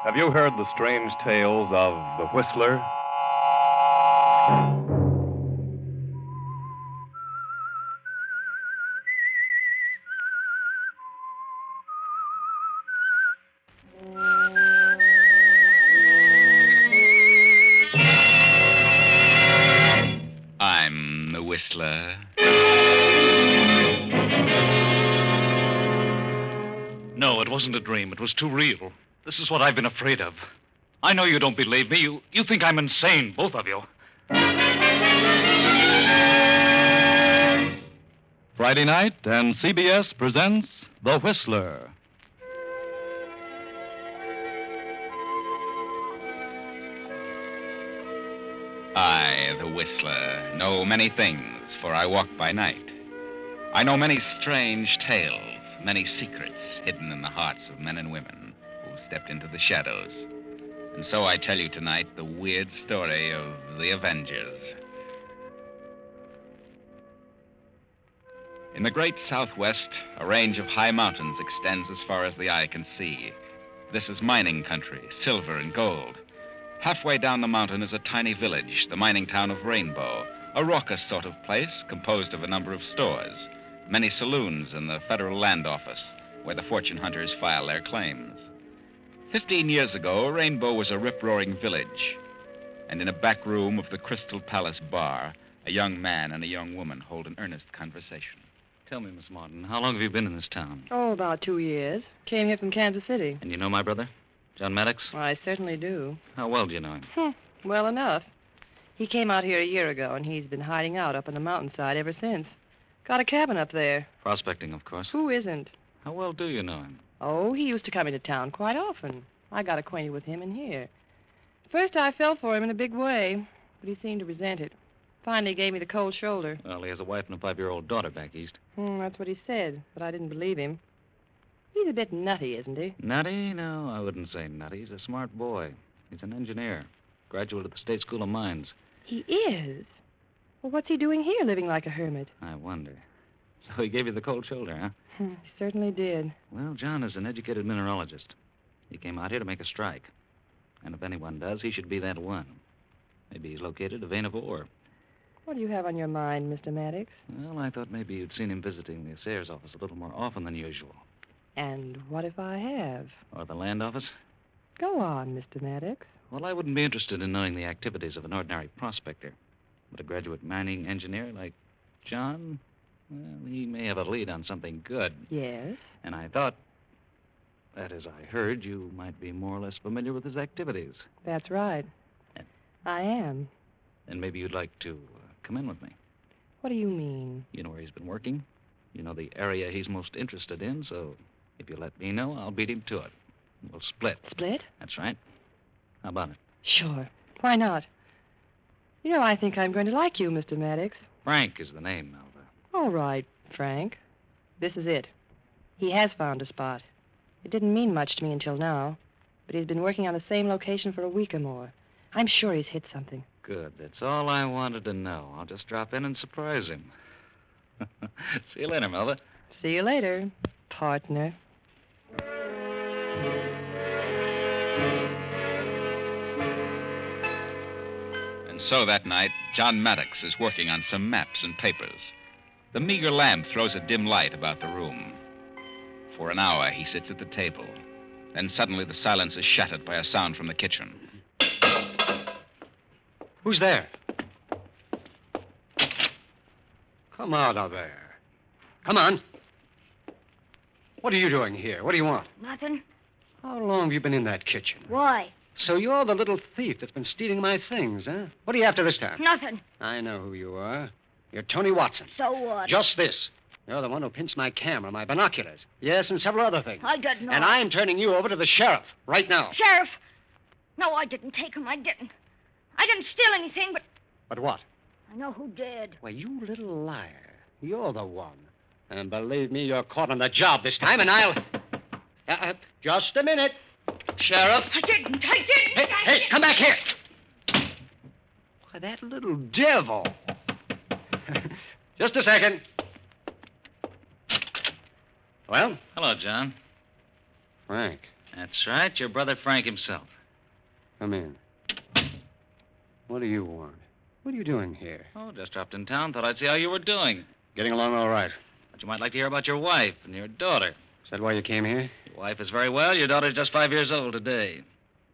Have you heard the strange tales of the Whistler? I'm the Whistler. No, it wasn't a dream. It was too real. This is what I've been afraid of. I know you don't believe me. You think I'm insane, both of you. Friday night, and CBS presents The Whistler. I, the Whistler, know many things, for I walk by night. I know many strange tales, many secrets hidden in the hearts of men and women who stepped into the shadows. And so I tell you tonight the weird story of the Avengers. In the great Southwest, a range of high mountains extends as far as the eye can see. This is mining country, silver and gold. Halfway down the mountain is a tiny village, the mining town of Rainbow, a raucous sort of place composed of a number of stores, many saloons, and the federal land office, where the fortune hunters file their claims. 15 years ago, Rainbow was a rip-roaring village, and in a back room of the Crystal Palace bar, a young man and a young woman hold an earnest conversation. Tell me, Miss Martin, how long have you been in this town? Oh, about 2 years. Came here from Kansas City. And you know my brother, John Maddox? Well, I certainly do. How well do you know him? Well enough. He came out here a year ago, and he's been hiding out up on the mountainside ever since. Got a cabin up there. Prospecting, of course. Who isn't? How well do you know him? Oh, he used to come into town quite often. I got acquainted with him in here. First, I fell for him in a big way, but he seemed to resent it. Finally gave me the cold shoulder. Well, he has a wife and a 5-year-old daughter back east. That's what he said, but I didn't believe him. He's a bit nutty, isn't he? Nutty? No, I wouldn't say nutty. He's a smart boy. He's an engineer, graduate of the State School of Mines. He is? Well, what's he doing here, living like a hermit? I wonder. So he gave you the cold shoulder, huh? He certainly did. Well, John is an educated mineralogist. He came out here to make a strike. And if anyone does, he should be that one. Maybe he's located a vein of ore. What do you have on your mind, Mr. Maddox? Well, I thought maybe you'd seen him visiting the Assayer's office a little more often than usual. And what if I have? Or the land office? Go on, Mr. Maddox. Well, I wouldn't be interested in knowing the activities of an ordinary prospector. But a graduate mining engineer like John, well, he may have a lead on something good. Yes? And I thought, that is, I heard you might be more or less familiar with his activities. That's right. I am. And maybe you'd like to come in with me. What do you mean? You know where he's been working. You know the area he's most interested in, so if you let me know, I'll beat him to it. We'll split. Split? That's right. How about it? Sure. Why not? You know, I think I'm going to like you, Mr. Maddox. Frank is the name, Melva. All right, Frank. This is it. He has found a spot. It didn't mean much to me until now, but he's been working on the same location for a week or more. I'm sure he's hit something. Good. That's all I wanted to know. I'll just drop in and surprise him. See you later, Melva. See you later, partner. And so that night, John Maddox is working on some maps and papers. The meager lamp throws a dim light about the room. For an hour, he sits at the table. Then suddenly the silence is shattered by a sound from the kitchen. Who's there? Come out of there. Come on. What are you doing here? What do you want? Nothing. How long have you been in that kitchen? Why? So you're the little thief that's been stealing my things, huh? What are you after this time? Nothing. I know who you are. You're Tony Watson. So what? Just this. You're the one who pinched my camera, my binoculars. Yes, and several other things. I didn't know. And I'm turning you over to the sheriff right now. Sheriff! No, I didn't take him. I didn't. I didn't steal anything, but But what? I know who did. Why, you little liar. You're the one. And believe me, you're caught on the job this time, and I'll... just a minute. Sheriff. I didn't. Hey, come back here. Why, that little devil. Just a second. Well? Hello, John. Frank. That's right, your brother Frank himself. Come in. What do you want? What are you doing here? Oh, just dropped in town. Thought I'd see how you were doing. Getting along all right. But you might like to hear about your wife and your daughter. Is that why you came here? Your wife is very well. Your daughter's just 5 years old today.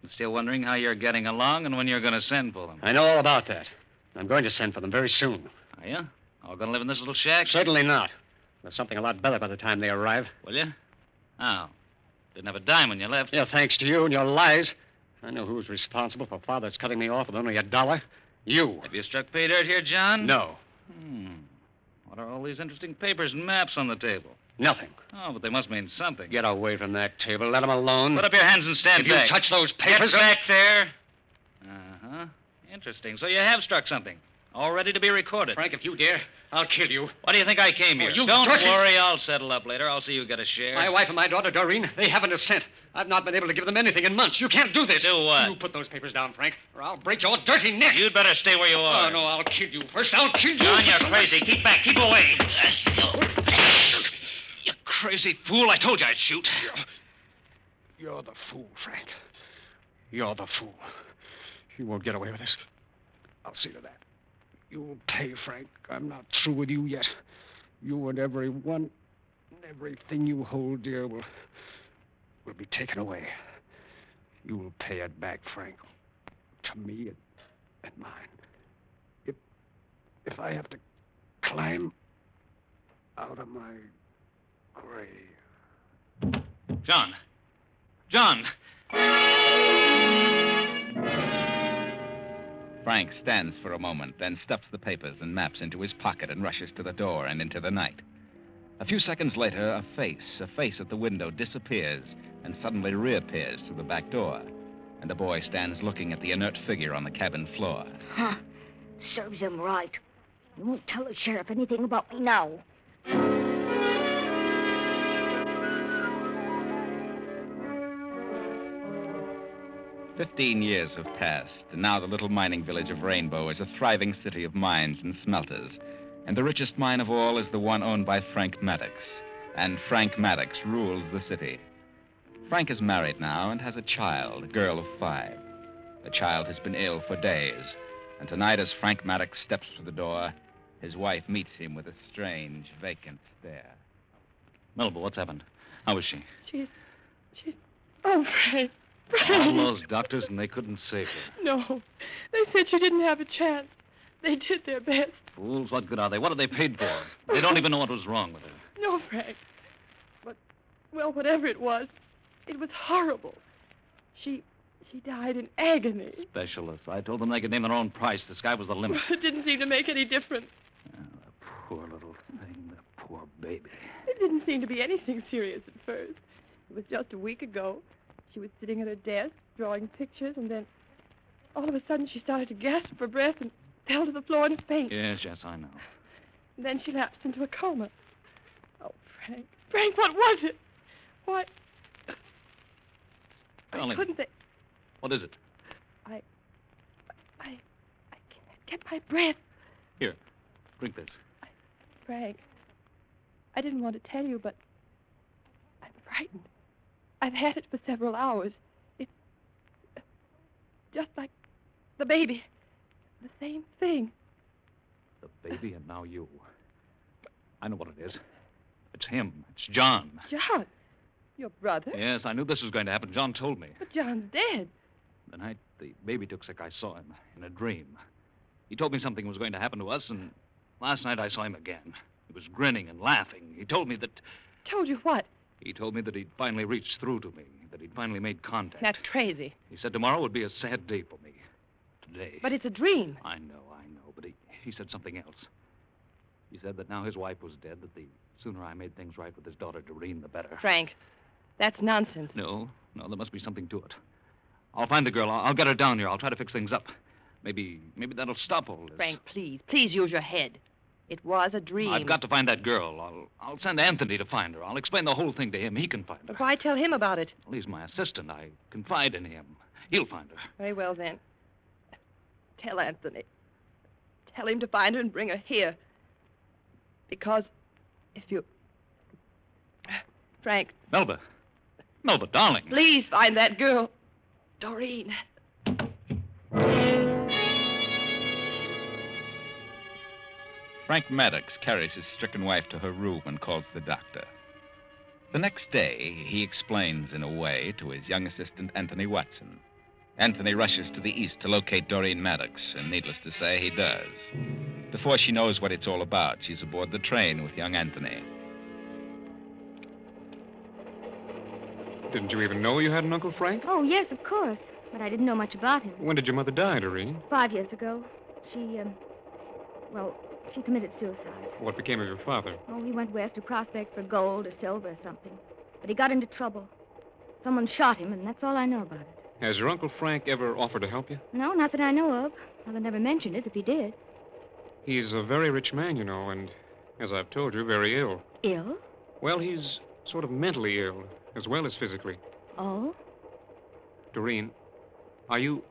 I'm still wondering how you're getting along and when you're going to send for them. I know all about that. I'm going to send for them very soon. Are you? All going to live in this little shack? Certainly not. There's something a lot better by the time they arrive. Will you? Oh. Didn't have a dime when you left. Yeah, thanks to you and your lies. I know who's responsible for Father's cutting me off with only $1. You. Have you struck pay dirt here, John? No. What are all these interesting papers and maps on the table? Nothing. Oh, but they must mean something. Get away from that table. Let them alone. Put up your hands and stand if back. you touch those papers... Get back there. Uh-huh. Interesting. So you have struck something. All ready to be recorded. Frank, if you dare, I'll kill you. Why do you think I came here? you Don't dirty- worry. I'll settle up later. I'll see you get a share. My wife and my daughter, Doreen, they haven't a cent. I've not been able to give them anything in months. You can't do this. Do what? You put those papers down, Frank, or I'll break your dirty neck. You'd better stay where you are. Oh, no, I'll kill you. First, I'll kill you. John, you're crazy. Keep back. Keep away. You crazy fool. I told you I'd shoot. You're the fool, Frank. You're the fool. You won't get away with this. I'll see to that. You'll pay, Frank. I'm not through with you yet. You and everything you hold dear will be taken away. You will pay it back, Frank. To me and mine. If I have to climb out of my grave. John. John! Frank stands for a moment, then stuffs the papers and maps into his pocket and rushes to the door and into the night. A few seconds later, a face at the window disappears and suddenly reappears through the back door. And a boy stands looking at the inert figure on the cabin floor. Huh. Serves him right. He won't tell the sheriff anything about me now. 15 years have passed, and now the little mining village of Rainbow is a thriving city of mines and smelters. And the richest mine of all is the one owned by Frank Maddox. And Frank Maddox rules the city. Frank is married now and has a child, a girl of 5. The child has been ill for days. And tonight, as Frank Maddox steps through the door, his wife meets him with a strange, vacant stare. Melba, what's happened? How is she? She's... Oh, Frank. All those doctors, and they couldn't save her. No. They said she didn't have a chance. They did their best. Fools, what good are they? What are they paid for? They don't even know what was wrong with her. No, Frank. But, well, whatever it was horrible. She died in agony. Specialists. I told them they could name their own price. The sky was the limit. It didn't seem to make any difference. Oh, the poor little thing, the poor baby. It didn't seem to be anything serious at first. It was just a week ago. She was sitting at her desk, drawing pictures, and then all of a sudden she started to gasp for breath and fell to the floor in a faint. Yes, I know. And then she lapsed into a coma. Oh, Frank. Frank, what was it? Why? Darling, I couldn't say. what is it? I can't get my breath. Here, drink this. Frank, I didn't want to tell you, but I'm frightened. I've had it for several hours. It's just like the baby. The same thing. The baby and now you. I know what it is. It's him. It's John. John? Your brother? Yes, I knew this was going to happen. John told me. But John's dead. The night the baby took sick, I saw him in a dream. He told me something was going to happen to us, and last night I saw him again. He was grinning and laughing. He told me that... Told you what? He told me that he'd finally reached through to me, that he'd finally made contact. That's crazy. He said tomorrow would be a sad day for me. Today. But it's a dream. I know, but he said something else. He said that now his wife was dead, that the sooner I made things right with his daughter Doreen, the better. Frank, that's nonsense. No, there must be something to it. I'll find the girl. I'll get her down here. I'll try to fix things up. Maybe that'll stop all this. Frank, please use your head. It was a dream. I've got to find that girl. I'll send Anthony to find her. I'll explain the whole thing to him. He can find her. But why tell him about it? Well, he's my assistant. I confide in him. He'll find her. Very well, then. Tell Anthony. Tell him to find her and bring her here. Because if you... Frank. Melba. No, but darling. Please find that girl. Doreen. Frank Maddox carries his stricken wife to her room and calls the doctor. The next day, he explains in a way to his young assistant, Anthony Watson. Anthony rushes to the east to locate Doreen Maddox, and needless to say, he does. Before she knows what it's all about, she's aboard the train with young Anthony. Didn't you even know you had an Uncle Frank? Oh, yes, of course. But I didn't know much about him. When did your mother die, Doreen? 5 years ago. She committed suicide. What became of your father? Oh, he went west to prospect for gold or silver or something. But he got into trouble. Someone shot him, and that's all I know about it. Has your Uncle Frank ever offered to help you? No, not that I know of. Mother never mentioned it if he did. He's a very rich man, you know, and as I've told you, very ill. Ill? Well, he's sort of mentally ill, as well as physically. Oh? Doreen, are you...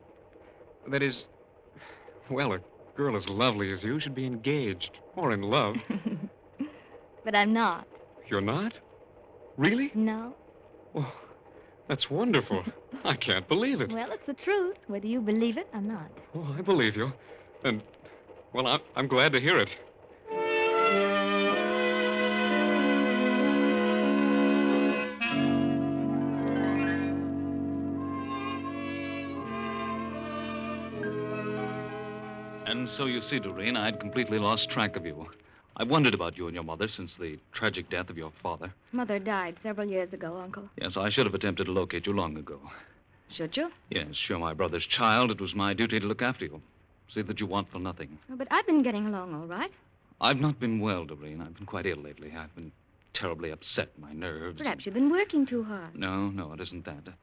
That is... Well, a girl as lovely as you should be engaged or in love. But I'm not. You're not? Really? No. Oh, that's wonderful. I can't believe it. Well, it's the truth, whether you believe it or not. Oh, I believe you. And, well, I'm glad to hear it. And so you see, Doreen, I'd completely lost track of you. I wondered about you and your mother since the tragic death of your father. Mother died several years ago, Uncle. Yes, I should have attempted to locate you long ago. Should you? Yes, you're my brother's child. It was my duty to look after you. See that you want for nothing. Oh, but I've been getting along all right. I've not been well, Doreen. I've been quite ill lately. I've been terribly upset, my nerves. Perhaps you've been working too hard. No, it isn't that.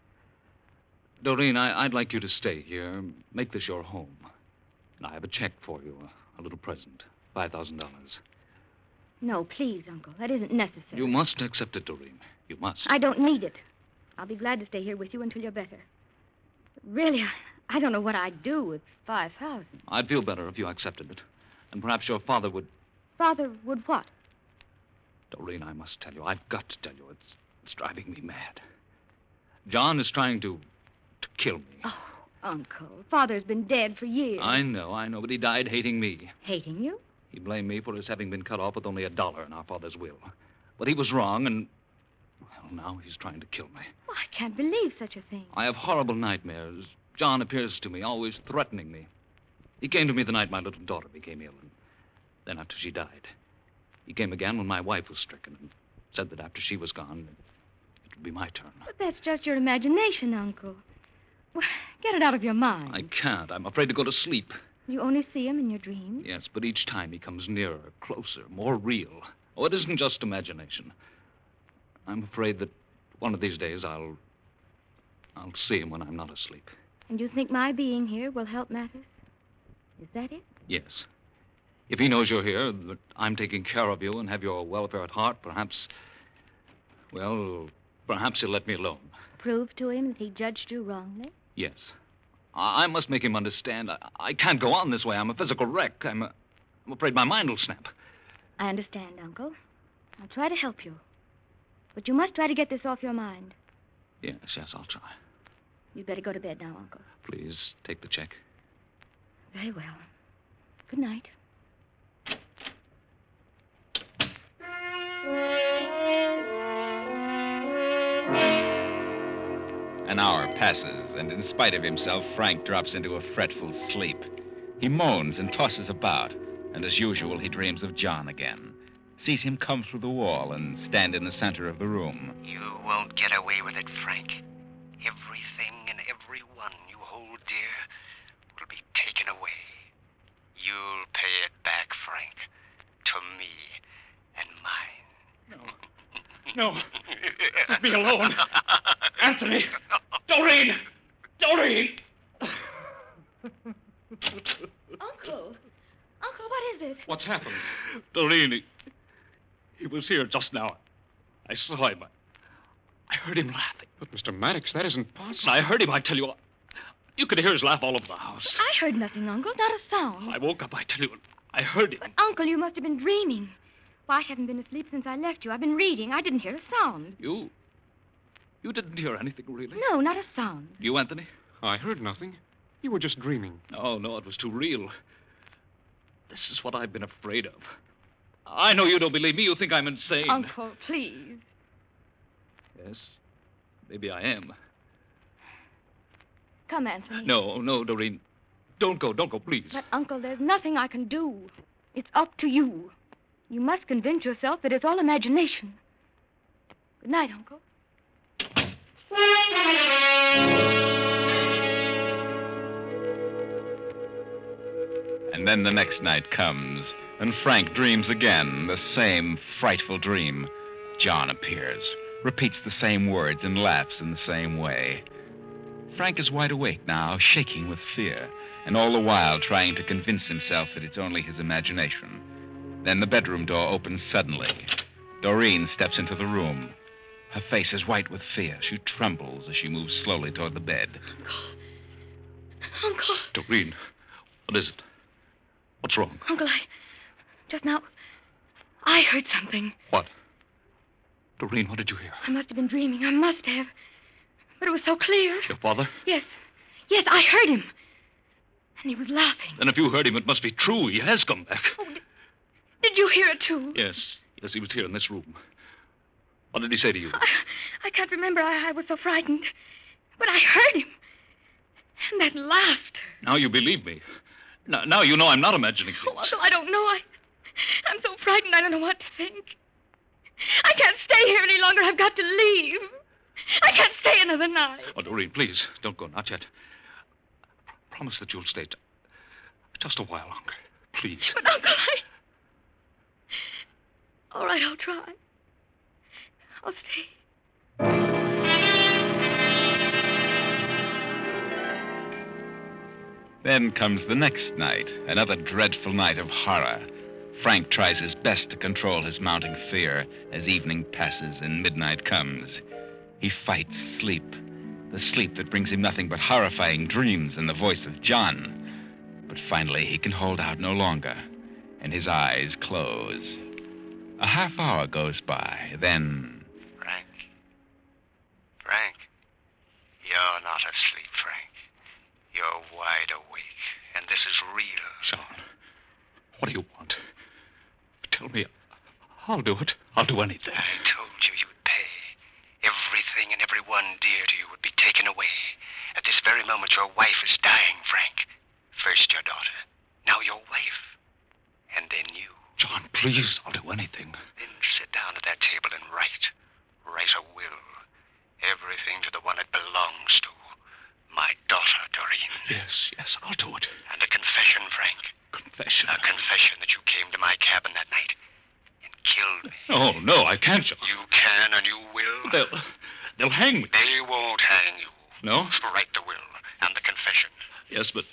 Doreen, I'd like you to stay here. Make this your home. And I have a check for you, a little present, $5,000. No, please, Uncle. That isn't necessary. You must accept it, Doreen. You must. I don't need it. I'll be glad to stay here with you until you're better. But really, I don't know what I'd do with $5,000. I'd feel better if you accepted it. And perhaps your father would... Father would what? Doreen, I must tell you. I've got to tell you. It's driving me mad. John is trying to kill me. Oh, Uncle, Father's been dead for years. I know, but he died hating me. Hating you? He blamed me for his having been cut off with only $1 in our father's will. But he was wrong, and... Well, now he's trying to kill me. Oh, I can't believe such a thing. I have horrible nightmares. John appears to me, always threatening me. He came to me the night my little daughter became ill, and then after she died. He came again when my wife was stricken, and said that after she was gone, it would be my turn. But that's just your imagination, Uncle. Well, get it out of your mind. I can't. I'm afraid to go to sleep. You only see him in your dreams? Yes, but each time he comes nearer, closer, more real. Oh, it isn't just imagination. I'm afraid that one of these days I'll see him when I'm not asleep. And you think my being here will help matters? Is that it? Yes. If he knows you're here, that I'm taking care of you and have your welfare at heart, perhaps he'll let me alone. Prove to him that he judged you wrongly? Yes. I must make him understand. I can't go on this way. I'm a physical wreck. I'm afraid my mind will snap. I understand, Uncle. I'll try to help you. But you must try to get this off your mind. Yes, I'll try. You'd better go to bed now, Uncle. Please take the check. Very well. Good night. An hour passes, and in spite of himself, Frank drops into a fretful sleep. He moans and tosses about, and as usual, he dreams of John again. Sees him come through the wall and stand in the center of the room. You won't get away with it, Frank. Everything and everyone you hold dear will be taken away. You'll pay it back, Frank, to me and mine. No. Leave me alone. Anthony! Doreen! Doreen! Uncle! Uncle, what is it? What's happened? Doreen, he was here just now. I saw him. I heard him laughing. But, Mr. Maddox, that isn't possible. I heard him, I tell you. You could hear his laugh all over the house. I heard nothing, Uncle. Not a sound. I woke up, I tell you. I heard him. But, Uncle, you must have been dreaming. Why, I haven't been asleep since I left you. I've been reading. I didn't hear a sound. You didn't hear anything, really? No, not a sound. You, Anthony? I heard nothing. You were just dreaming. Oh, no, it was too real. This is what I've been afraid of. I know you don't believe me. You think I'm insane. Uncle, please. Yes, maybe I am. Come, Anthony. No, Doreen. Don't go, please. But, Uncle, there's nothing I can do. It's up to you. You must convince yourself that it's all imagination. Good night, Uncle. And then the next night comes, and Frank dreams again, the same frightful dream. John appears, repeats the same words, and laughs in the same way. Frank is wide awake now, shaking with fear, and all the while trying to convince himself that it's only his imagination. Then the bedroom door opens suddenly. Doreen steps into the room. Her face is white with fear. She trembles as she moves slowly toward the bed. Uncle. Doreen, what is it? What's wrong? Uncle, just now, I heard something. What? Doreen, what did you hear? I must have been dreaming. I must have. But it was so clear. Your father? Yes, I heard him. And he was laughing. Then if you heard him, it must be true. He has come back. Oh, did you hear it, too? Yes, he was here in this room. What did he say to you? I can't remember. I was so frightened. But I heard him. And that laughter. Now you believe me. Now you know I'm not imagining things. Oh, Uncle, I don't know. I'm so frightened I don't know what to think. I can't stay here any longer. I've got to leave. I can't stay another night. Oh, Doreen, please, don't go. Not yet. Promise that you'll stay just a while longer. Please. But, Uncle, all right, I'll try. I'll stay. Then comes the next night, another dreadful night of horror. Frank tries his best to control his mounting fear as evening passes and midnight comes. He fights sleep, the sleep that brings him nothing but horrifying dreams and the voice of John. But finally he can hold out no longer, and his eyes close. A half hour goes by, then... Frank, you're not asleep, Frank. You're wide awake, and this is real. John, what do you want? Tell me. I'll do it. I'll do anything. I told you you'd pay. Everything and everyone dear to you would be taken away. At this very moment, your wife is dying, Frank. First your daughter, now your wife, and then you. John, please, I'll do anything. Then sit down at that table and write. Write a will. Everything to the one it belongs to. My daughter, Doreen. Yes, I'll do it. And a confession, Frank. Confession? A confession that you came to my cabin that night and killed me. Oh, no, I can't, John. You can and you will. They'll hang me. They won't hang you. No? Write the will and the confession. Yes, but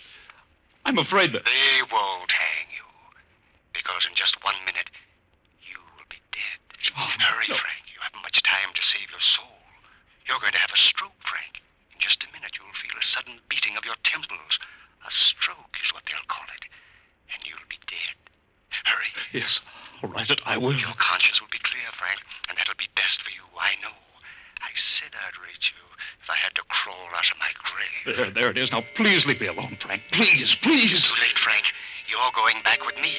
I'm afraid that... They won't hang you. Because in just 1 minute, you will be dead. John, Hurry, no. Frank. You haven't much time to save your soul. You're going to have a stroke, Frank. In just a minute, you'll feel a sudden beating of your temples. A stroke is what they'll call it. And you'll be dead. Hurry. Yes, I'll write it. I will. Your conscience will be clear, Frank, and that'll be best for you, I know. I said I'd reach you if I had to crawl out of my grave. There it is. Now, please leave me alone, Frank. Please. It's too late, Frank. You're going back with me.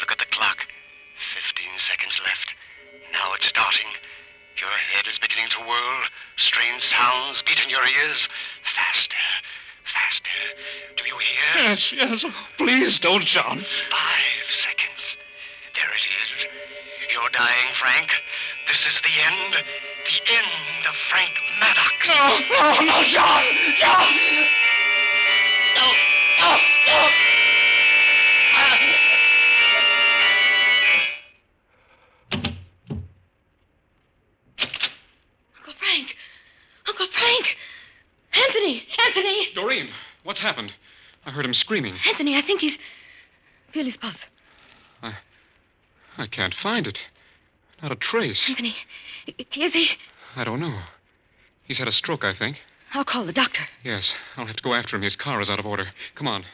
Look at the clock. 15 seconds left. Now it's starting. Your head is beginning to whirl. Strange sounds beat in your ears. Faster. Do you hear? Yes. Please don't, John. 5 seconds. There it is. You're dying, Frank. This is the end. The end of Frank Maddox. No, John! No! Uncle Frank! Anthony! Doreen, what's happened? I heard him screaming. Anthony, I think he's... Feel his pulse. I can't find it. Not a trace. Anthony, is he? I don't know. He's had a stroke, I think. I'll call the doctor. Yes, I'll have to go after him. His car is out of order. Come on.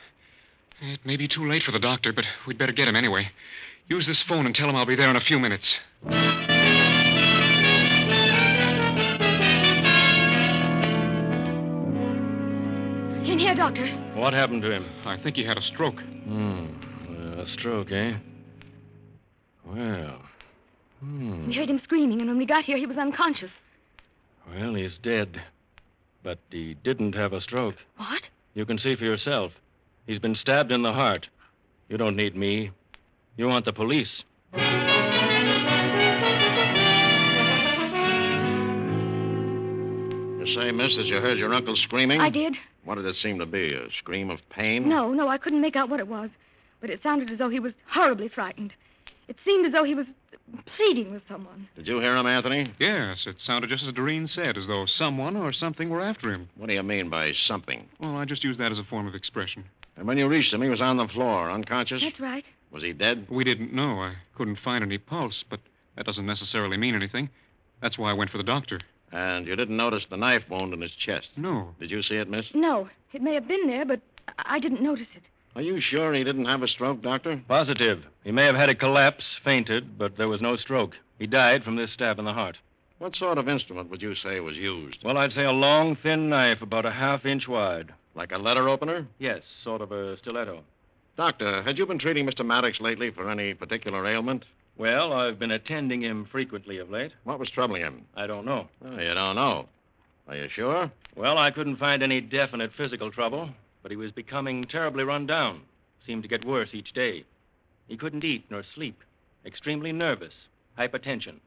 It may be too late for the doctor, but we'd better get him anyway. Use this phone and tell him I'll be there in a few minutes. here, Doctor. What happened to him? I think he had a stroke. A stroke, eh? Well. We heard him screaming, and when we got here, he was unconscious. Well, he's dead. But he didn't have a stroke. What? You can see for yourself. He's been stabbed in the heart. You don't need me. You want the police. You say, miss, that you heard your uncle screaming? I did. What did it seem to be? A scream of pain? No, I couldn't make out what it was. But it sounded as though he was horribly frightened. It seemed as though he was pleading with someone. Did you hear him, Anthony? Yes, it sounded just as Doreen said, as though someone or something were after him. What do you mean by something? Well, I just used that as a form of expression. And when you reached him, he was on the floor, unconscious? That's right. Was he dead? We didn't know. I couldn't find any pulse, but that doesn't necessarily mean anything. That's why I went for the doctor. And you didn't notice the knife wound in his chest? No. Did you see it, miss? No, it may have been there, but I didn't notice it. Are you sure he didn't have a stroke, Doctor? Positive. He may have had a collapse, fainted, but there was no stroke. He died from this stab in the heart. What sort of instrument would you say was used? Well, I'd say a long, thin knife, about a half-inch wide. Like a letter opener? Yes, sort of a stiletto. Doctor, had you been treating Mr. Maddox lately for any particular ailment? Well, I've been attending him frequently of late. What was troubling him? I don't know. Oh, you don't know. Are you sure? Well, I couldn't find any definite physical trouble, but he was becoming terribly run down. Seemed to get worse each day. He couldn't eat nor sleep. Extremely nervous. Hypertension.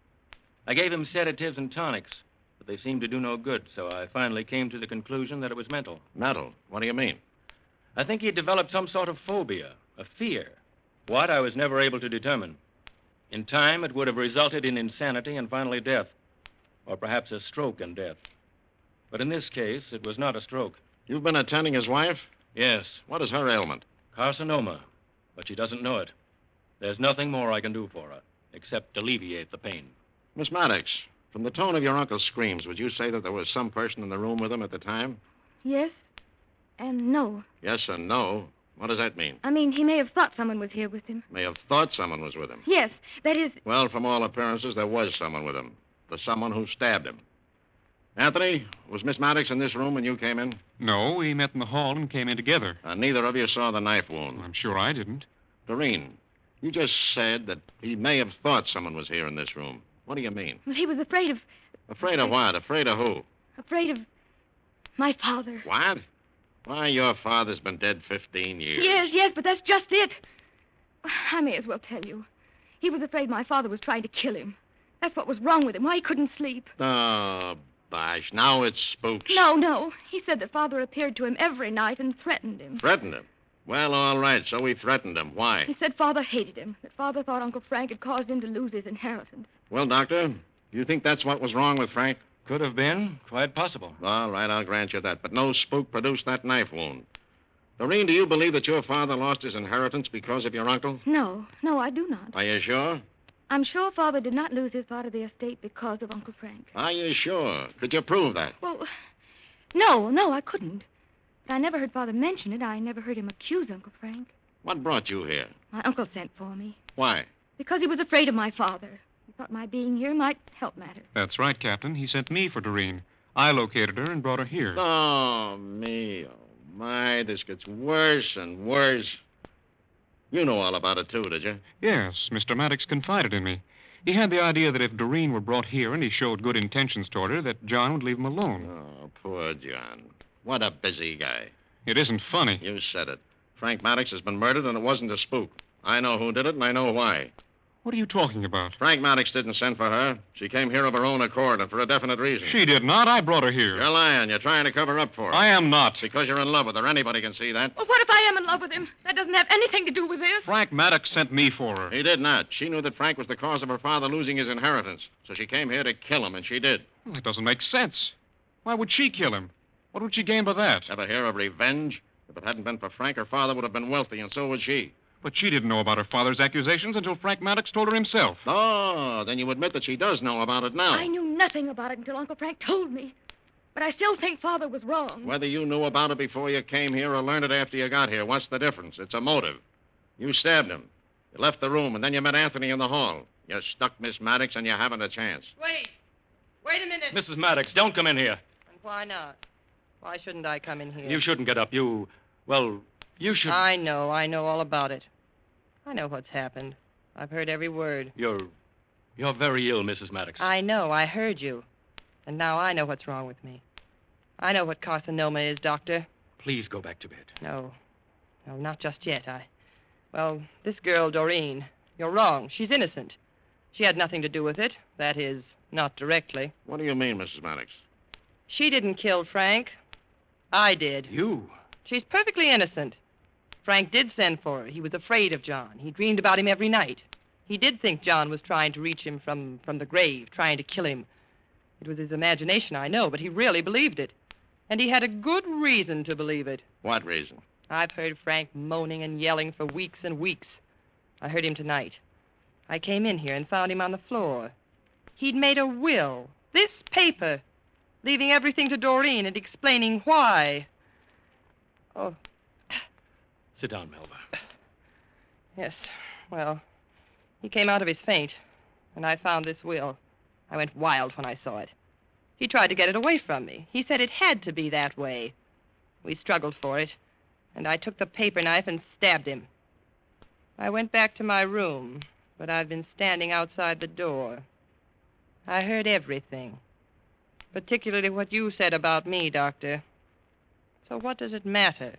I gave him sedatives and tonics, but they seemed to do no good, so I finally came to the conclusion that it was mental. Mental? What do you mean? I think he had developed some sort of phobia, a fear. What, I was never able to determine. In time, it would have resulted in insanity and finally death, or perhaps a stroke and death. But in this case, it was not a stroke. You've been attending his wife? Yes, What is her ailment? carcinoma, but she doesn't know it. There's nothing more I can do for her, except alleviate the pain. Miss Maddox, from the tone of your uncle's screams, would you say that there was some person in the room with him at the time? Yes and no. Yes and no. What does that mean? I mean, he may have thought someone was here with him. May have thought someone was with him. Yes, that is... Well, from all appearances, there was someone with him. The someone who stabbed him. Anthony, was Miss Maddox in this room when you came in? No, we met in the hall and came in together. Neither of you saw the knife wound. I'm sure I didn't. Doreen, you just said that he may have thought someone was here in this room. What do you mean? Well, he was afraid of... Afraid of what? Afraid of who? Afraid of my father. What? Why, your father's been dead 15 years. Yes, but that's just it. I may as well tell you. He was afraid my father was trying to kill him. That's what was wrong with him, why he couldn't sleep. Oh, bosh. Now it's spooks. No. He said that father appeared to him every night and threatened him. Threatened him? Well, all right, so he threatened him. Why? He said father hated him, that father thought Uncle Frank had caused him to lose his inheritance. Well, Doctor, do you think that's what was wrong with Frank? Could have been. Quite possible. All right, I'll grant you that. But no spook produced that knife wound. Doreen, do you believe that your father lost his inheritance because of your uncle? No, I do not. Are you sure? I'm sure father did not lose his part of the estate because of Uncle Frank. Are you sure? Could you prove that? Well, no, I couldn't. But I never heard father mention it. I never heard him accuse Uncle Frank. What brought you here? My uncle sent for me. Why? Because he was afraid of my father. He thought my being here might help matters. That's right, Captain. He sent me for Doreen. I located her and brought her here. Oh, me. Oh, my. This gets worse and worse. You know all about it, too, did you? Yes, Mr. Maddox confided in me. He had the idea that if Doreen were brought here and he showed good intentions toward her, that John would leave him alone. Oh, poor John. What a busy guy. It isn't funny. You said it. Frank Maddox has been murdered, and it wasn't a spook. I know who did it, and I know why. What are you talking about? Frank Maddox didn't send for her. She came here of her own accord and for a definite reason. She did not. I brought her here. You're lying. You're trying to cover up for her. I am not. Because you're in love with her. Anybody can see that. Well, what if I am in love with him? That doesn't have anything to do with this. Frank Maddox sent me for her. He did not. She knew that Frank was the cause of her father losing his inheritance. So she came here to kill him, and she did. Well, that doesn't make sense. Why would she kill him? What would she gain by that? Ever hear of revenge? If it hadn't been for Frank, her father would have been wealthy, and so would she. But she didn't know about her father's accusations until Frank Maddox told her himself. Oh, then you admit that she does know about it now. I knew nothing about it until Uncle Frank told me. But I still think father was wrong. Whether you knew about it before you came here or learned it after you got here, what's the difference? It's a motive. You stabbed him. You left the room, and then you met Anthony in the hall. You stuck Miss Maddox, and you haven't a chance. Wait a minute. Mrs. Maddox, don't come in here. And why not? Why shouldn't I come in here? You shouldn't get up. You should... I know all about it. I know what's happened. I've heard every word. You're very ill, Mrs. Maddox. I know, I heard you. And now I know what's wrong with me. I know what carcinoma is, Doctor. Please go back to bed. No, not just yet. Well, this girl, Doreen, you're wrong. She's innocent. She had nothing to do with it. That is, not directly. What do you mean, Mrs. Maddox? She didn't kill Frank. I did. You? She's perfectly innocent. Frank did send for her. He was afraid of John. He dreamed about him every night. He did think John was trying to reach him from the grave, trying to kill him. It was his imagination, I know, but he really believed it. And he had a good reason to believe it. What reason? I've heard Frank moaning and yelling for weeks and weeks. I heard him tonight. I came in here and found him on the floor. He'd made a will. This paper. Leaving everything to Doreen and explaining why. Oh. Sit down, Melba. Yes. Well, he came out of his faint, and I found this will. I went wild when I saw it. He tried to get it away from me. He said it had to be that way. We struggled for it, and I took the paper knife and stabbed him. I went back to my room, but I've been standing outside the door. I heard everything, particularly what you said about me, Doctor. So what does it matter?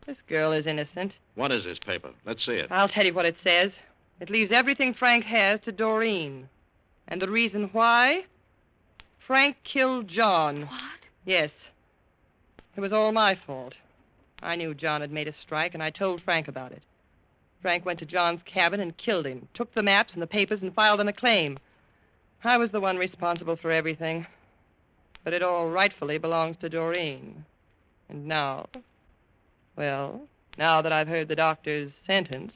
This girl is innocent. What is this paper? Let's see it. I'll tell you what it says. It leaves everything Frank has to Doreen. And the reason why? Frank killed John. What? Yes. It was all my fault. I knew John had made a strike, and I told Frank about it. Frank went to John's cabin and killed him, took the maps and the papers and filed on a claim. I was the one responsible for everything. But it all rightfully belongs to Doreen. And now, well, now that I've heard the doctor's sentence,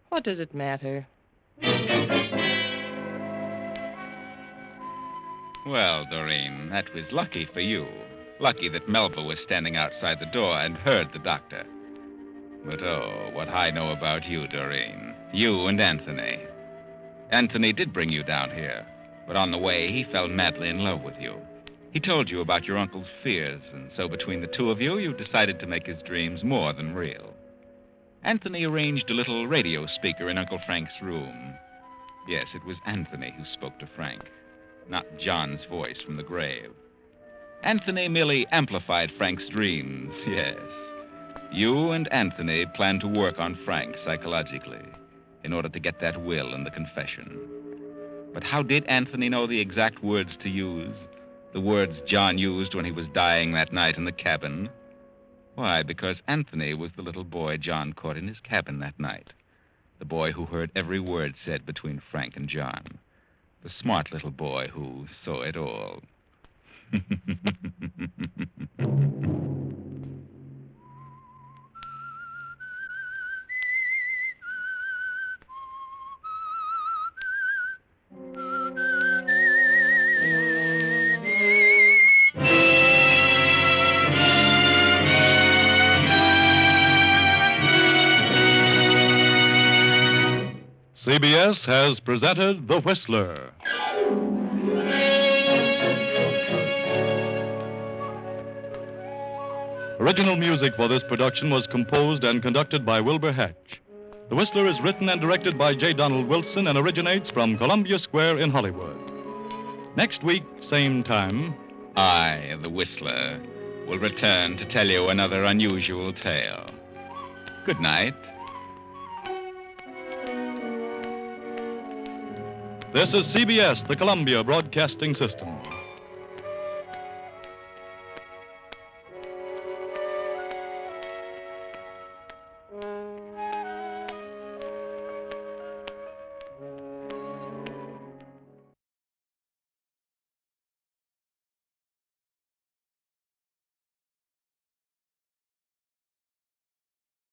what does it matter? Well, Doreen, that was lucky for you. Lucky that Melba was standing outside the door and heard the doctor. But oh, what I know about you, Doreen. You and Anthony. Anthony did bring you down here, but on the way he fell madly in love with you. He told you about your uncle's fears, and so between the two of you, you decided to make his dreams more than real. Anthony arranged a little radio speaker in Uncle Frank's room. Yes, it was Anthony who spoke to Frank, not John's voice from the grave. Anthony merely amplified Frank's dreams, yes. You and Anthony planned to work on Frank psychologically in order to get that will and the confession. But how did Anthony know the exact words to use? The words John used when he was dying that night in the cabin? Why, because Anthony was the little boy John caught in his cabin that night. The boy who heard every word said between Frank and John. The smart little boy who saw it all. CBS has presented The Whistler. Original music for this production was composed and conducted by Wilbur Hatch. The Whistler is written and directed by J. Donald Wilson and originates from Columbia Square in Hollywood. Next week, same time, I, the Whistler, will return to tell you another unusual tale. Good night. this is CBS, the Columbia Broadcasting System.